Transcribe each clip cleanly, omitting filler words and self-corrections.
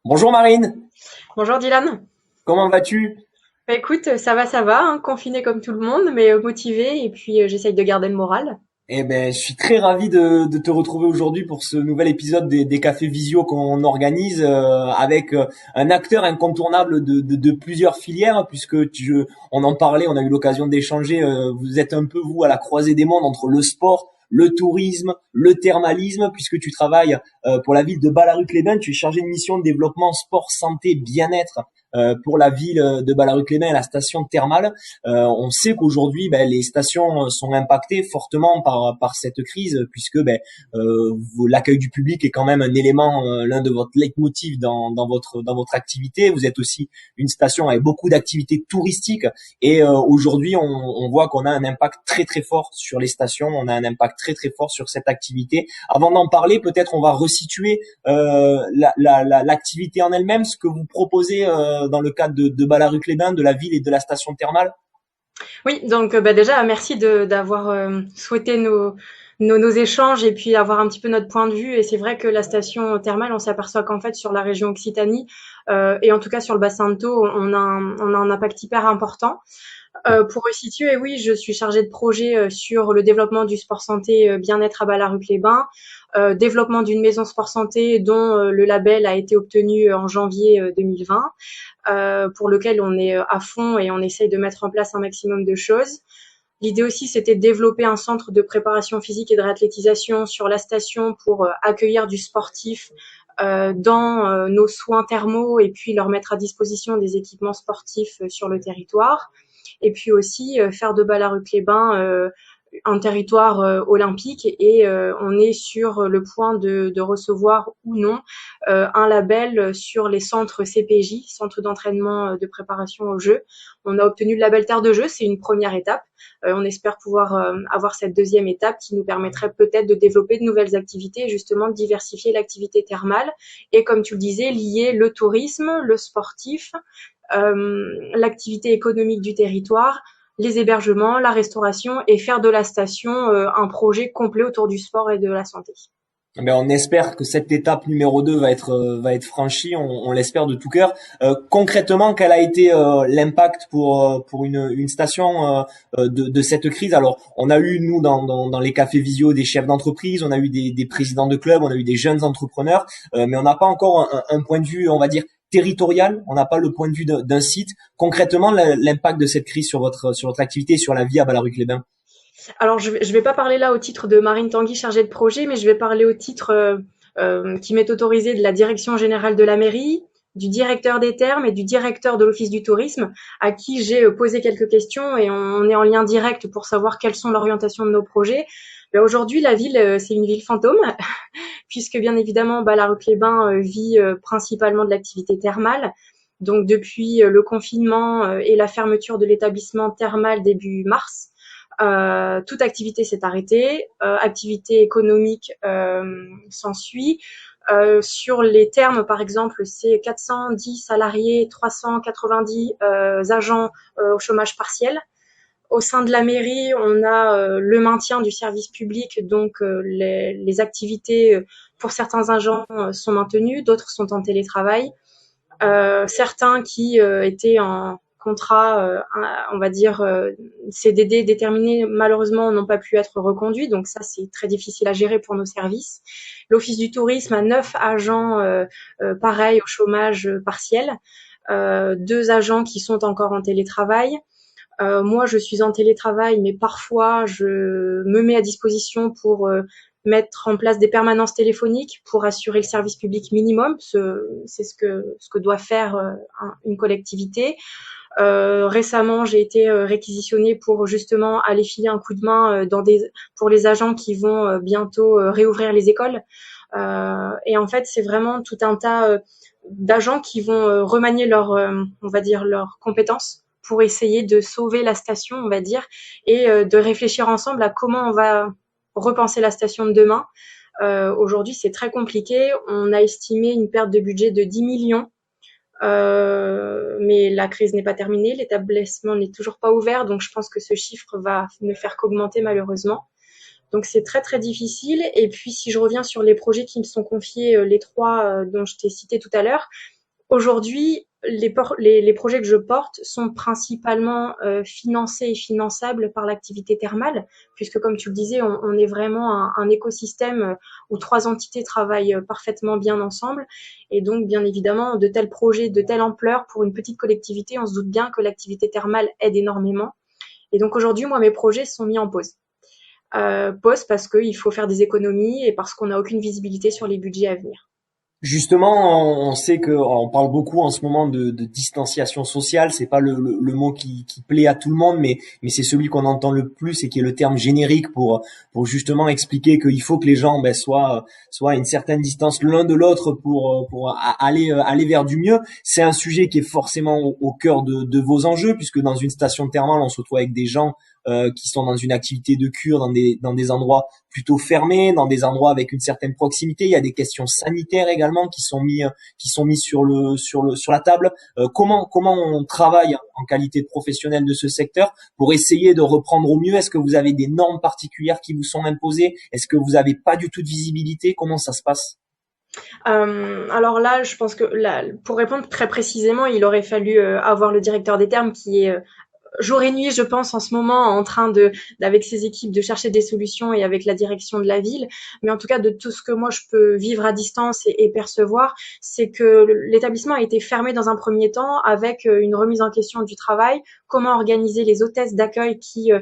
Bonjour Marine, Bonjour Dylan. comment vas-tu? Bah écoute, ça va, hein, confiné comme tout le monde, mais motivé et puis j'essaye de garder le moral. Eh ben, je suis très ravi de te retrouver aujourd'hui pour ce nouvel épisode des cafés visio qu'on organise avec un acteur incontournable de plusieurs filières puisque on en parlait, on a eu l'occasion d'échanger. Vous êtes un peu vous à la croisée des mondes entre le sport, le tourisme, le thermalisme puisque tu travailles pour la ville de Ballaruc-les-Bains. Tu es chargé de mission de développement sport, santé, bien-être pour la ville de Ballaruc-les-Bains et la station thermale. On sait qu'aujourd'hui, les stations sont impactées fortement par cette crise, puisque l'accueil du public est quand même un élément, l'un de votre leitmotiv dans votre activité. Vous êtes aussi une station avec beaucoup d'activités touristiques, et aujourd'hui, on voit qu'on a un impact très très fort sur les stations. On a un impact très très fort sur cette activité. Avant d'en parler, peut-être on va resituer l'activité en elle-même, ce que vous proposez dans le cadre de Ballaruc-les-Bains, de la ville et de la station thermale. Oui, donc bah déjà merci d'avoir souhaité nos échanges et puis avoir un petit peu notre point de vue. Et c'est vrai que la station thermale, on s'aperçoit qu'en fait sur la région Occitanie et en tout cas sur le bassin de Thau, on a un impact hyper important. Pour resituer, oui, je suis chargée de projet sur le développement du sport santé bien-être à Ballaruc-les-Bains, développement d'une maison sport santé dont le label a été obtenu en janvier 2020, pour lequel on est à fond et on essaye de mettre en place un maximum de choses. L'idée aussi, c'était de développer un centre de préparation physique et de réathlétisation sur la station pour accueillir du sportif dans nos soins thermaux et puis leur mettre à disposition des équipements sportifs sur le territoire. Et puis aussi faire de Ballaruc-les-Bains un territoire olympique et on est sur le point de recevoir ou non un label sur les centres CPJ, centres d'entraînement de préparation aux Jeux. On a obtenu le label Terre de Jeux, c'est une première étape. On espère pouvoir avoir cette deuxième étape qui nous permettrait peut-être de développer de nouvelles activités et justement de diversifier l'activité thermale et comme tu le disais, lier le tourisme, le sportif, l'activité économique du territoire, les hébergements, la restauration et faire de la station un projet complet autour du sport et de la santé. Mais on espère que cette étape numéro 2 va être franchie, on l'espère de tout cœur. Concrètement, quel a été l'impact pour une station de cette crise? Alors, on a eu nous dans les cafés visio des chefs d'entreprise, on a eu des présidents de clubs, on a eu des jeunes entrepreneurs, mais on n'a pas encore un point de vue, on va dire territorial. On n'a pas le point de vue d'un site. Concrètement, l'impact de cette crise sur votre activité, sur la vie à Ballaruc-les-Bains. Alors, je vais pas parler là au titre de Marine Tanguy, chargée de projet, mais je vais parler au titre qui m'est autorisé de la direction générale de la mairie, du directeur des termes et du directeur de l'office du tourisme, à qui j'ai posé quelques questions et on est en lien direct pour savoir quelles sont l'orientation de nos projets. Ben, aujourd'hui, la ville, c'est une ville fantôme, puisque bien évidemment, Ballaruc-les-Bains vit principalement de l'activité thermale. Donc, depuis le confinement et la fermeture de l'établissement thermal début mars, toute activité s'est arrêtée, activité économique s'ensuit. Sur les termes, par exemple, c'est 410 salariés, 390 agents au chômage partiel. Au sein de la mairie, on a le maintien du service public, donc les activités pour certains agents sont maintenues, d'autres sont en télétravail. Certains qui étaient en contrat, on va dire, CDD déterminé, malheureusement, n'ont pas pu être reconduits. Donc ça, c'est très difficile à gérer pour nos services. L'Office du tourisme a 9 agents, pareil, au chômage partiel. 2 agents qui sont encore en télétravail. Moi, je suis en télétravail, mais parfois, je me mets à disposition pour mettre en place des permanences téléphoniques pour assurer le service public minimum. C'est ce que doit faire une collectivité. Récemment, j'ai été réquisitionnée pour justement aller filer un coup de main pour les agents qui vont bientôt réouvrir les écoles. Et en fait, c'est vraiment tout un tas d'agents qui vont remanier on va dire, leurs compétences pour essayer de sauver la station, on va dire, et de réfléchir ensemble à comment on va repenser la station de demain. Aujourd'hui, c'est très compliqué. On a estimé une perte de budget de 10 millions, mais la crise n'est pas terminée. L'établissement n'est toujours pas ouvert, donc je pense que ce chiffre va ne faire qu'augmenter malheureusement. Donc c'est très très difficile. Et puis si je reviens sur les projets qui me sont confiés, les trois dont je t'ai cité tout à l'heure, aujourd'hui, les projets que je porte sont principalement financés et finançables par l'activité thermale, puisque comme tu le disais, on est vraiment un écosystème où trois entités travaillent parfaitement bien ensemble. Et donc, bien évidemment, de tels projets, de telle ampleur, pour une petite collectivité, on se doute bien que l'activité thermale aide énormément. Et donc aujourd'hui, moi, mes projets sont mis en pause. Pause parce qu'il faut faire des économies et parce qu'on n'a aucune visibilité sur les budgets à venir. Justement, on sait que on parle beaucoup en ce moment de distanciation sociale. C'est pas le mot qui plaît à tout le monde, mais c'est celui qu'on entend le plus et qui est le terme générique pour justement expliquer qu'il faut que les gens soient à une certaine distance l'un de l'autre pour aller vers du mieux. C'est un sujet qui est forcément au cœur de vos enjeux, puisque dans une station thermale, on se retrouve avec des gens qui sont dans une activité de cure dans des endroits plutôt fermés, dans des endroits avec une certaine proximité. Il y a des questions sanitaires également qui sont mis sur la table. Comment on travaille en qualité de professionnel de ce secteur pour essayer de reprendre au mieux? Est-ce que vous avez des normes particulières qui vous sont imposées? Est-ce que vous avez pas du tout de visibilité? Comment ça se passe? Alors là, je pense que là, pour répondre très précisément, il aurait fallu avoir le directeur des termes qui est jour et nuit, je pense, en ce moment, en train avec ses équipes, de chercher des solutions et avec la direction de la ville. Mais en tout cas, de tout ce que moi je peux vivre à distance et percevoir, c'est que l'établissement a été fermé dans un premier temps avec une remise en question du travail, comment organiser les hôtesses d'accueil qui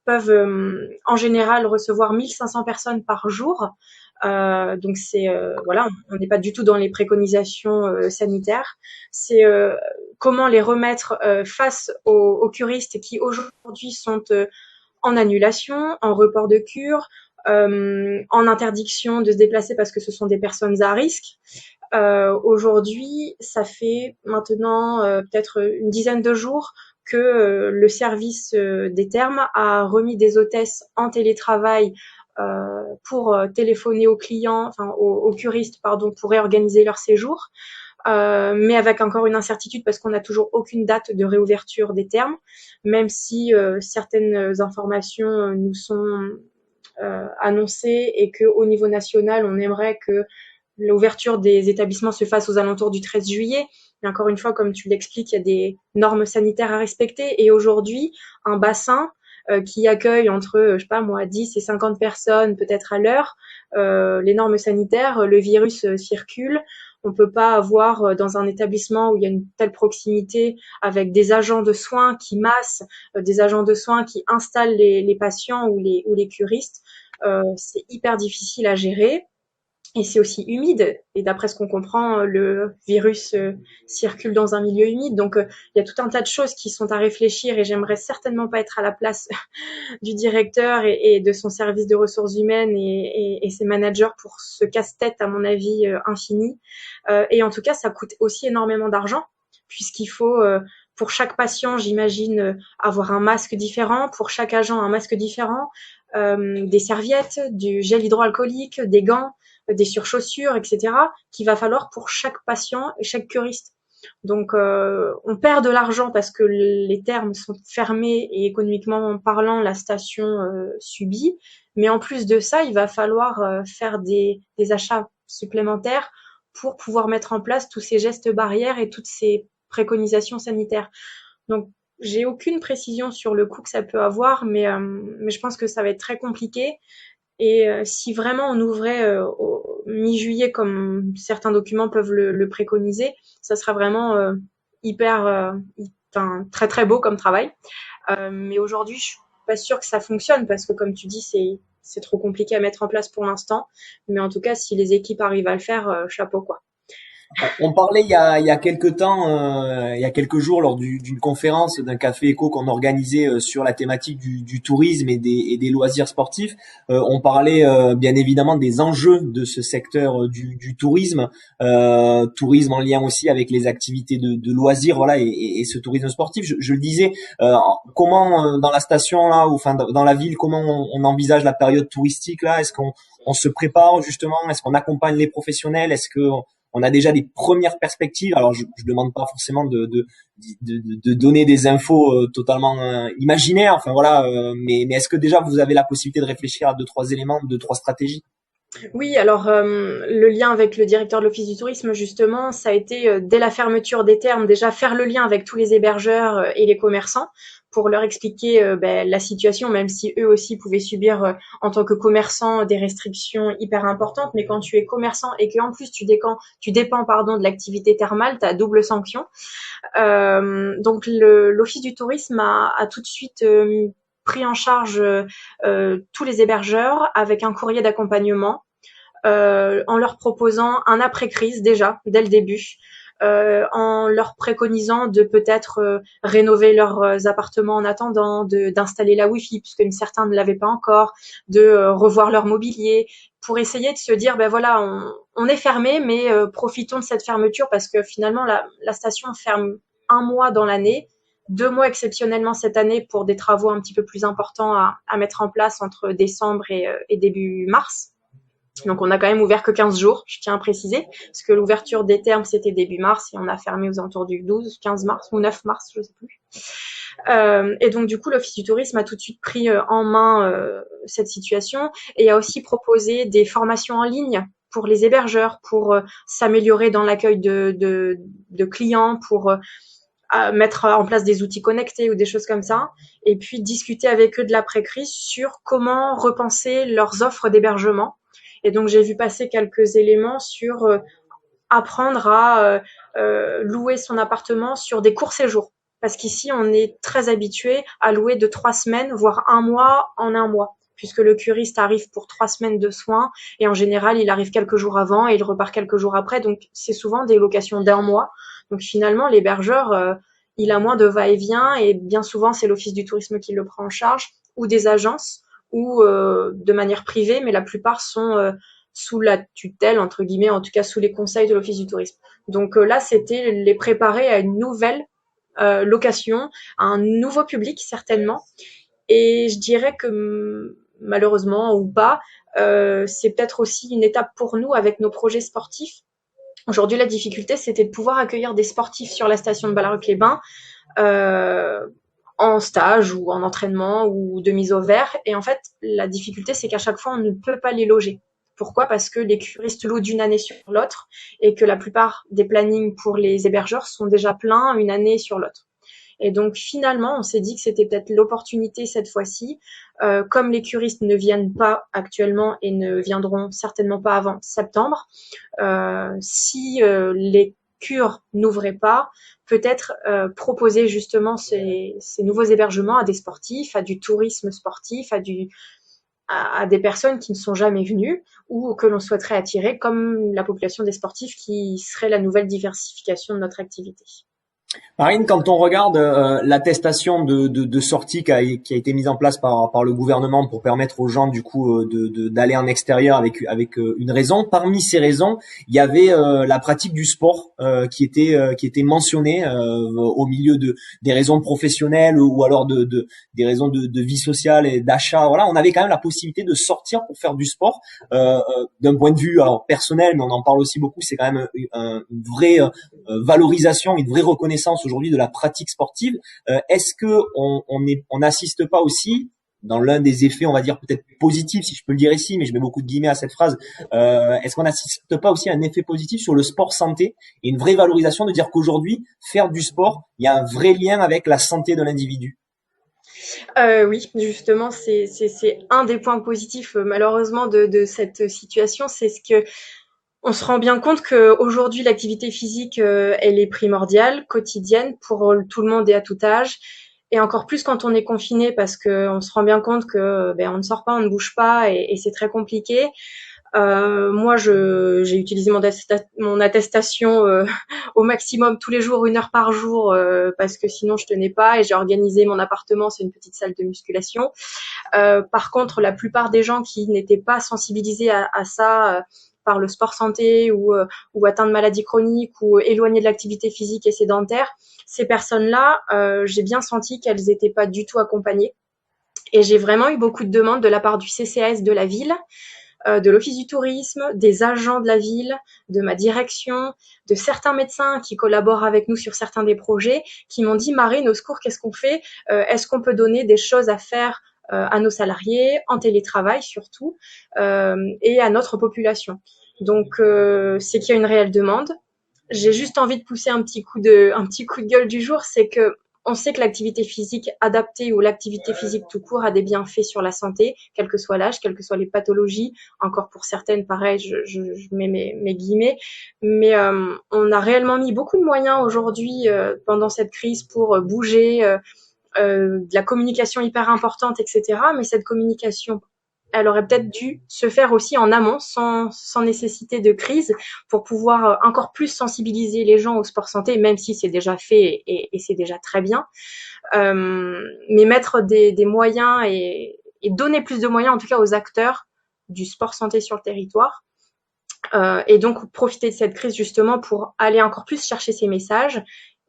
peuvent en général recevoir 1500 personnes par jour. Donc c'est voilà, on n'est pas du tout dans les préconisations sanitaires. C'est comment les remettre face aux curistes qui aujourd'hui sont en annulation, en report de cure, en interdiction de se déplacer parce que ce sont des personnes à risque. Aujourd'hui, ça fait maintenant peut-être une dizaine de jours que le service des termes a remis des hôtesses en télétravail pour téléphoner aux clients, enfin aux curistes, pardon, pour réorganiser leur séjour. Mais avec encore une incertitude parce qu'on n'a toujours aucune date de réouverture des termes, même si certaines informations nous sont annoncées et qu'au niveau national, on aimerait que l'ouverture des établissements se fasse aux alentours du 13 juillet. Mais encore une fois, comme tu l'expliques, il y a des normes sanitaires à respecter. Et aujourd'hui, un bassin qui accueille entre, je sais pas moi, 10 et 50 personnes peut-être à l'heure, les normes sanitaires, le virus circule. On peut pas avoir dans un établissement où il y a une telle proximité avec des agents de soins qui massent, des agents de soins qui installent les patients ou les curistes. C'est hyper difficile à gérer. Et c'est aussi humide. Et d'après ce qu'on comprend, le virus circule dans un milieu humide. Donc, il y a tout un tas de choses qui sont à réfléchir et j'aimerais certainement pas être à la place du directeur et de son service de ressources humaines et ses managers pour ce casse-tête, à mon avis, infini. Et en tout cas, ça coûte aussi énormément d'argent puisqu'il faut, pour chaque patient, j'imagine, avoir un masque différent, pour chaque agent, un masque différent, des serviettes, du gel hydroalcoolique, des gants, des surchaussures, etc., qu'il va falloir pour chaque patient et chaque curiste. Donc, on perd de l'argent parce que les termes sont fermés et économiquement parlant, la station subit. Mais en plus de ça, il va falloir faire des achats supplémentaires pour pouvoir mettre en place tous ces gestes barrières et toutes ces préconisations sanitaires. Donc, j'ai aucune précision sur le coût que ça peut avoir, mais je pense que ça va être très compliqué. Et si vraiment on ouvrait au mi-juillet, comme certains documents peuvent le préconiser, ça sera vraiment hyper, enfin, très très beau comme travail. Mais aujourd'hui, je suis pas sûre que ça fonctionne parce que, comme tu dis, c'est trop compliqué à mettre en place pour l'instant. Mais en tout cas, si les équipes arrivent à le faire, chapeau quoi. On parlait il y a quelques temps, il y a quelques jours, lors d'une conférence d'un café éco qu'on organisait sur la thématique du tourisme et des loisirs sportifs. On parlait bien évidemment des enjeux de ce secteur du tourisme, tourisme en lien aussi avec les activités de loisirs, voilà, et ce tourisme sportif. Je le disais, comment dans la station là, ou enfin dans la ville, comment on envisage la période touristique là? Est-ce qu'on se prépare justement? Est-ce qu'on accompagne les professionnels? Est-ce que on a déjà des premières perspectives. Alors je demande pas forcément de donner des infos totalement imaginaires. Enfin voilà, mais est-ce que déjà vous avez la possibilité de réfléchir à deux trois éléments, deux trois stratégies? Oui, alors le lien avec le directeur de l'Office du tourisme, justement, ça a été dès la fermeture des thermes, déjà faire le lien avec tous les hébergeurs et les commerçants pour leur expliquer la situation, même si eux aussi pouvaient subir en tant que commerçants des restrictions hyper importantes. Mais quand tu es commerçant et qu'en plus tu dépends de l'activité thermale, tu as double sanction. Donc l'Office du tourisme a tout de suite pris en charge tous les hébergeurs avec un courrier d'accompagnement en leur proposant un après-crise déjà, dès le début, en leur préconisant de peut-être rénover leurs appartements en attendant, d'installer la Wi-Fi, puisque certains ne l'avaient pas encore, de revoir leur mobilier, pour essayer de se dire, ben voilà, on est fermé, mais profitons de cette fermeture, parce que finalement, la station ferme 1 mois dans l'année, 2 mois exceptionnellement cette année pour des travaux un petit peu plus importants à mettre en place entre décembre et début mars. Donc on a quand même ouvert que 15 jours, je tiens à préciser, parce que l'ouverture des thermes c'était début mars et on a fermé aux alentours du 12, 15 mars ou 9 mars, je sais plus. Et donc du coup l'Office du tourisme a tout de suite pris en main cette situation et a aussi proposé des formations en ligne pour les hébergeurs, pour s'améliorer dans l'accueil de clients, pour mettre en place des outils connectés ou des choses comme ça, et puis discuter avec eux de l'après-crise sur comment repenser leurs offres d'hébergement. Et donc j'ai vu passer quelques éléments sur apprendre à louer son appartement sur des courts séjours. Parce qu'ici, on est très habitué à louer de 3 semaines, voire 1 mois en 1 mois, puisque le curiste arrive pour 3 semaines de soins et en général, il arrive quelques jours avant et il repart quelques jours après. Donc, c'est souvent des locations d'1 mois. Donc, finalement, l'hébergeur, il a moins de va-et-vient et bien souvent, c'est l'Office du tourisme qui le prend en charge ou des agences ou de manière privée, mais la plupart sont sous la tutelle, entre guillemets, en tout cas sous les conseils de l'Office du tourisme. Donc là, c'était les préparer à une nouvelle location, à un nouveau public certainement. Et je dirais que malheureusement ou pas, c'est peut-être aussi une étape pour nous avec nos projets sportifs. Aujourd'hui, la difficulté, c'était de pouvoir accueillir des sportifs sur la station de Ballaruc-les-Bains en stage ou en entraînement ou de mise au vert. Et en fait, la difficulté, c'est qu'à chaque fois, on ne peut pas les loger. Pourquoi? Parce que les curistes louent d'une année sur l'autre et que la plupart des plannings pour les hébergeurs sont déjà pleins une année sur l'autre. Et donc finalement, on s'est dit que c'était peut-être l'opportunité cette fois-ci, comme les curistes ne viennent pas actuellement et ne viendront certainement pas avant septembre, si les cures n'ouvraient pas, peut-être proposer justement ces nouveaux hébergements à des sportifs, à du tourisme sportif, à des personnes qui ne sont jamais venues ou que l'on souhaiterait attirer, comme la population des sportifs qui serait la nouvelle diversification de notre activité. Marine, quand on regarde l'attestation de sortie qui a été mise en place par le gouvernement pour permettre aux gens du coup d'aller en extérieur avec une raison, parmi ces raisons, il y avait la pratique du sport qui était mentionnée au milieu des raisons professionnelles ou alors des raisons de vie sociale et d'achat. Voilà, on avait quand même la possibilité de sortir pour faire du sport d'un point de vue alors personnel, mais on en parle aussi beaucoup. C'est quand même une vraie valorisation, une vraie reconnaissance aujourd'hui de la pratique sportive. Est-ce que on n'assiste pas aussi dans l'un des effets, on va dire peut-être positifs, si je peux le dire ici, mais je mets beaucoup de guillemets à cette phrase, est-ce qu'on n'assiste pas aussi à un effet positif sur le sport santé et une vraie valorisation de dire qu'aujourd'hui, faire du sport, il y a un vrai lien avec la santé de l'individu? Oui, justement, c'est un des points positifs, malheureusement, de cette situation, c'est ce que on se rend bien compte qu'aujourd'hui, l'activité physique, elle est primordiale, quotidienne pour tout le monde et à tout âge. Et encore plus quand on est confiné parce qu'on se rend bien compte que on ne sort pas, on ne bouge pas et c'est très compliqué. Moi, j'ai utilisé mon attestation au maximum tous les jours, 1 heure par jour, parce que sinon je tenais pas. Et j'ai organisé mon appartement, c'est une petite salle de musculation. Par contre, la plupart des gens qui n'étaient pas sensibilisés à ça par le sport santé ou atteints de maladies chroniques ou éloignés de l'activité physique et sédentaire, ces personnes-là, j'ai bien senti qu'elles n'étaient pas du tout accompagnées. Et j'ai vraiment eu beaucoup de demandes de la part du CCAS de la ville, de l'Office du tourisme, des agents de la ville, de ma direction, de certains médecins qui collaborent avec nous sur certains des projets, qui m'ont dit: Marine, au secours, qu'est-ce qu'on fait? Est-ce qu'on peut donner des choses à faire à nos salariés, en télétravail surtout, et à notre population? Donc, c'est qu'il y a une réelle demande. J'ai juste envie de pousser un petit coup de gueule du jour, c'est que on sait que l'activité physique adaptée ou l'activité physique tout court a des bienfaits sur la santé, quel que soit l'âge, quelles que soient les pathologies. Encore pour certaines, pareil, je mets mes guillemets. Mais on a réellement mis beaucoup de moyens aujourd'hui pendant cette crise pour bouger, de la communication hyper importante, etc. Mais cette communication, elle aurait peut-être dû se faire aussi en amont, sans nécessité de crise, pour pouvoir encore plus sensibiliser les gens au sport santé, même si c'est déjà fait et c'est déjà très bien. Mais mettre des moyens et donner plus de moyens, en tout cas aux acteurs du sport santé sur le territoire. Et donc profiter de cette crise justement pour aller encore plus chercher ces messages.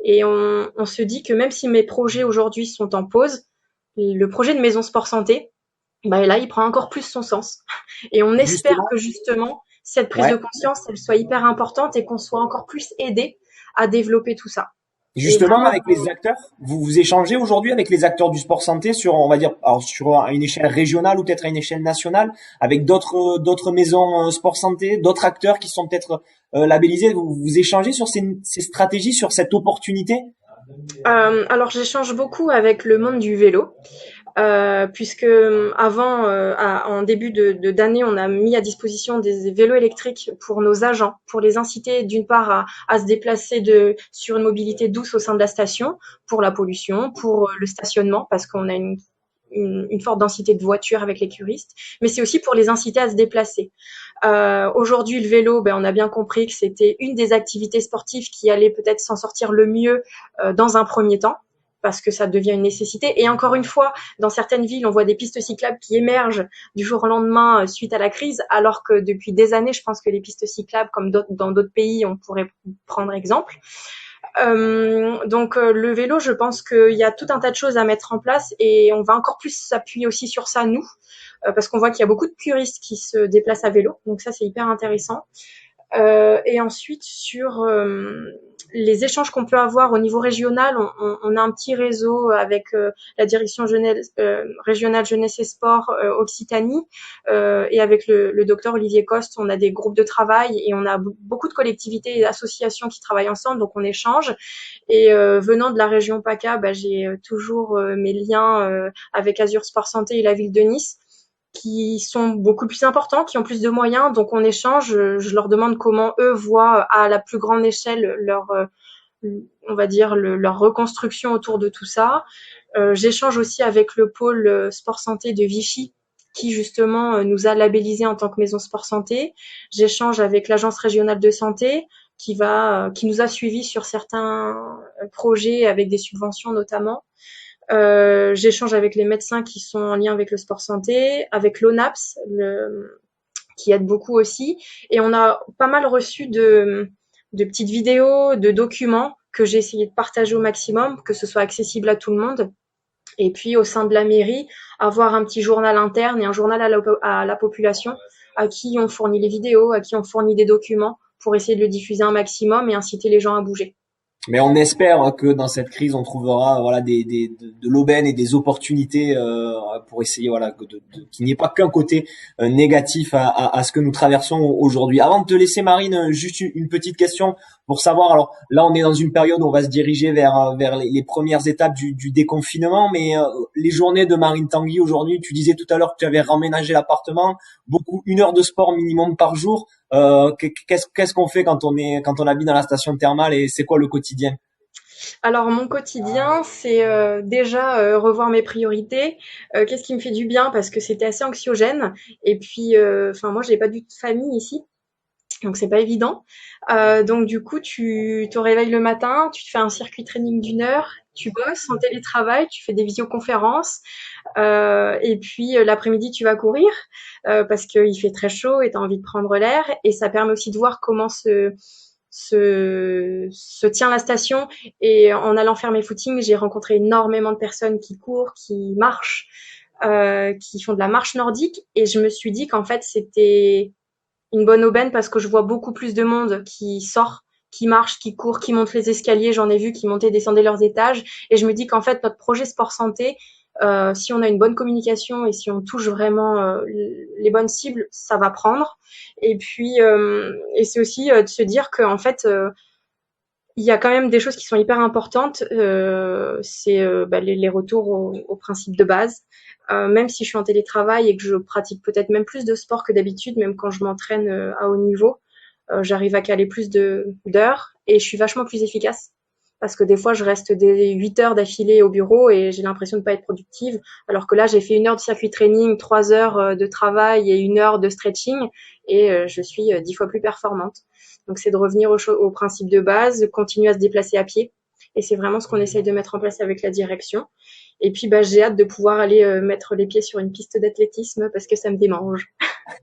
Et on se dit que même si mes projets aujourd'hui sont en pause, le projet de maison sport santé, bah là, il prend encore plus son sens. Et on espère Justement, que justement, cette prise de ouais. conscience, elle soit hyper importante et qu'on soit encore plus aidé à développer tout ça. Et Justement, vraiment, avec les acteurs, vous échangez aujourd'hui avec les acteurs du sport santé sur, on va dire, alors sur une échelle régionale ou peut-être à une échelle nationale, avec d'autres maisons sport santé, d'autres acteurs qui sont peut-être labellisés. Vous échangez sur ces stratégies, sur cette opportunité? alors j'échange beaucoup avec le monde du vélo. Puisque avant, en début d'année, on a mis à disposition des vélos électriques pour nos agents, pour les inciter d'une part à se déplacer sur une mobilité douce au sein de la station, pour la pollution, pour le stationnement, parce qu'on a une forte densité de voitures avec les curistes, mais c'est aussi pour les inciter à se déplacer. Aujourd'hui, le vélo, on a bien compris que c'était une des activités sportives qui allait peut-être s'en sortir le mieux dans un premier temps, parce que ça devient une nécessité. Et encore une fois, dans certaines villes, on voit des pistes cyclables qui émergent du jour au lendemain suite à la crise, alors que depuis des années, je pense que les pistes cyclables, comme dans d'autres pays, on pourrait prendre exemple. Donc le vélo, je pense qu'il y a tout un tas de choses à mettre en place et on va encore plus s'appuyer aussi sur ça, nous, parce qu'on voit qu'il y a beaucoup de curistes qui se déplacent à vélo, donc ça c'est hyper intéressant. Et ensuite, sur les échanges qu'on peut avoir au niveau régional, on a un petit réseau avec la direction jeunesse, régionale jeunesse et sport Occitanie, et avec le docteur Olivier Coste, on a des groupes de travail et on a beaucoup de collectivités et associations qui travaillent ensemble, donc on échange. Et venant de la région PACA, j'ai toujours mes liens avec Azur Sport Santé et la ville de Nice, qui sont beaucoup plus importants, qui ont plus de moyens. Donc on échange, je leur demande comment eux voient à la plus grande échelle on va dire leur reconstruction autour de tout ça. J'échange aussi avec le pôle sport santé de Vichy, qui justement nous a labellisés en tant que maison sport santé. J'échange avec l'agence régionale de santé qui nous a suivis sur certains projets avec des subventions notamment. J'échange avec les médecins qui sont en lien avec le sport santé, avec l'ONAPS, qui aide beaucoup aussi. Et on a pas mal reçu de petites vidéos, de documents que j'ai essayé de partager au maximum, que ce soit accessible à tout le monde. Et puis au sein de la mairie, avoir un petit journal interne et un journal à la population, à qui on fournit les vidéos, à qui on fournit des documents pour essayer de le diffuser un maximum et inciter les gens à bouger. Mais on espère que dans cette crise, on trouvera voilà de l'aubaine et des opportunités pour essayer voilà qu'il n'y ait pas qu'un côté négatif à ce que nous traversons aujourd'hui. Avant de te laisser, Marine, juste une petite question pour savoir. Alors là, on est dans une période où on va se diriger vers les premières étapes du déconfinement, mais les journées de Marine Tanguy aujourd'hui, tu disais tout à l'heure que tu avais remménagé l'appartement, beaucoup 1 heure de sport minimum par jour. Qu'est-ce qu'on fait quand on habite dans la station thermale et c'est quoi le quotidien? Alors mon quotidien, c'est déjà revoir mes priorités. Qu'est-ce qui me fait du bien parce que c'était assez anxiogène. Et puis, enfin moi, j'ai pas du tout de famille ici, donc c'est pas évident. Donc du coup, tu te réveilles le matin, tu te fais un circuit training d'1 heure, tu bosses en télétravail, tu fais des visioconférences, et puis l'après-midi tu vas courir parce qu'il fait très chaud et tu as envie de prendre l'air. Et ça permet aussi de voir comment se tient la station. Et en allant faire mes footings, j'ai rencontré énormément de personnes qui courent, qui marchent. qui font de la marche nordique. Et je me suis dit qu'en fait, c'était une bonne aubaine parce que je vois beaucoup plus de monde qui sort, qui marche, qui court, qui monte les escaliers. J'en ai vu qui montaient et descendaient leurs étages. Et je me dis qu'en fait, notre projet sport santé, si on a une bonne communication et si on touche vraiment les bonnes cibles, ça va prendre. Et puis, et c'est aussi de se dire qu'en fait, il y a quand même des choses qui sont hyper importantes. C'est les retours aux principes de base. Même si je suis en télétravail et que je pratique peut-être même plus de sport que d'habitude, même quand je m'entraîne à haut niveau, j'arrive à caler plus d'heures et je suis vachement plus efficace. Parce que des fois, je reste des 8 heures d'affilée au bureau et j'ai l'impression de pas être productive. Alors que là, j'ai fait 1 heure de circuit training, 3 heures de travail et 1 heure de stretching et je suis 10 fois plus performante. Donc, c'est de revenir au principe de base, continuer à se déplacer à pied. Et c'est vraiment ce qu'on essaye de mettre en place avec la direction. Et puis, j'ai hâte de pouvoir aller mettre les pieds sur une piste d'athlétisme parce que ça me démange.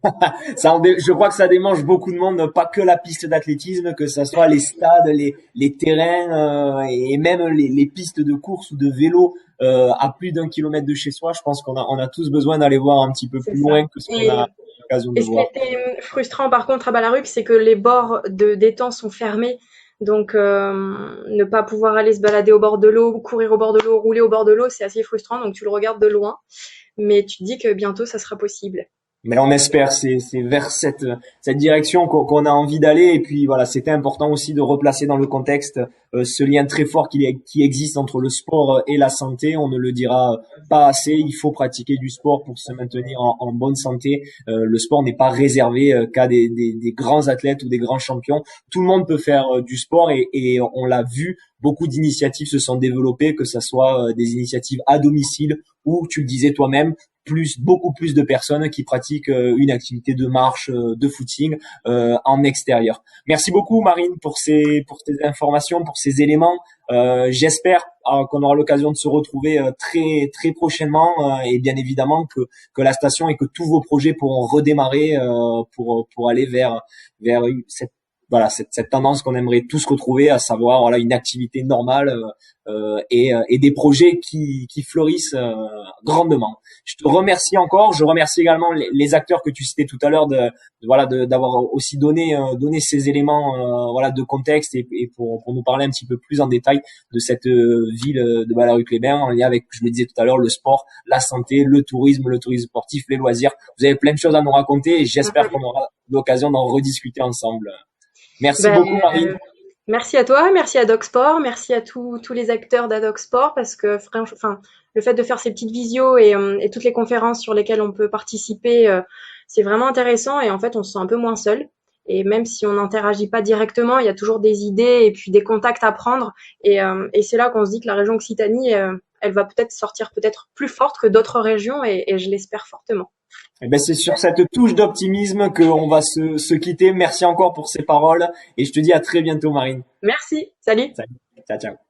Je crois que ça démange beaucoup de monde, pas que la piste d'athlétisme, que ce soit les stades, les terrains et même les pistes de course ou de vélo à plus d'1 kilomètre de chez soi. Je pense on a tous besoin d'aller voir un petit peu C'est plus ça. loin que ce qu'on a l'occasion de Et ce qui voir. était frustrant par contre à Balaruc, c'est que les bords d'étangs sont fermés. Donc ne pas pouvoir aller se balader au bord de l'eau, courir au bord de l'eau, rouler au bord de l'eau, c'est assez frustrant. Donc tu le regardes de loin, mais tu te dis que bientôt ça sera possible. Mais on espère, c'est vers cette direction qu'on a envie d'aller. Et puis voilà, c'était important aussi de replacer dans le contexte ce lien très fort qui existe entre le sport et la santé. On ne le dira pas assez. Il faut pratiquer du sport pour se maintenir en bonne santé. Le sport n'est pas réservé qu'à des grands athlètes ou des grands champions. Tout le monde peut faire du sport et on l'a vu. Beaucoup d'initiatives se sont développées, que ce soit des initiatives à domicile ou, tu le disais toi-même, beaucoup plus de personnes qui pratiquent une activité de marche, de footing en extérieur. Merci beaucoup Marine pour ces informations, pour ces éléments. J'espère qu'on aura l'occasion de se retrouver très très prochainement et bien évidemment que la station et que tous vos projets pourront redémarrer pour aller vers cette tendance qu'on aimerait tous retrouver, à savoir voilà une activité normale et des projets qui fleurissent grandement. Je te remercie encore. Je remercie également les acteurs que tu citais tout à l'heure d'avoir aussi donné ces éléments voilà de contexte et pour nous parler un petit peu plus en détail de cette ville de Ballaruc-les-Bains en lien avec, je le disais tout à l'heure, le sport, la santé, le tourisme sportif, les loisirs. Vous avez plein de choses à nous raconter et j'espère qu'on aura l'occasion d'en rediscuter ensemble. Merci Ben, beaucoup Marine. merci à toi, merci à DocSport, merci à tous les acteurs d'Adoc-Sport parce que enfin, le fait de faire ces petites visios et toutes les conférences sur lesquelles on peut participer, c'est vraiment intéressant et en fait on se sent un peu moins seul. Et même si on n'interagit pas directement, il y a toujours des idées et puis des contacts à prendre. Et c'est là qu'on se dit que la région Occitanie, elle va peut-être sortir peut-être plus forte que d'autres régions et je l'espère fortement. Eh ben, c'est sur cette touche d'optimisme qu'on va se quitter. Merci encore pour ces paroles et je te dis à très bientôt Marine. Merci, salut. Salut. Ciao, ciao.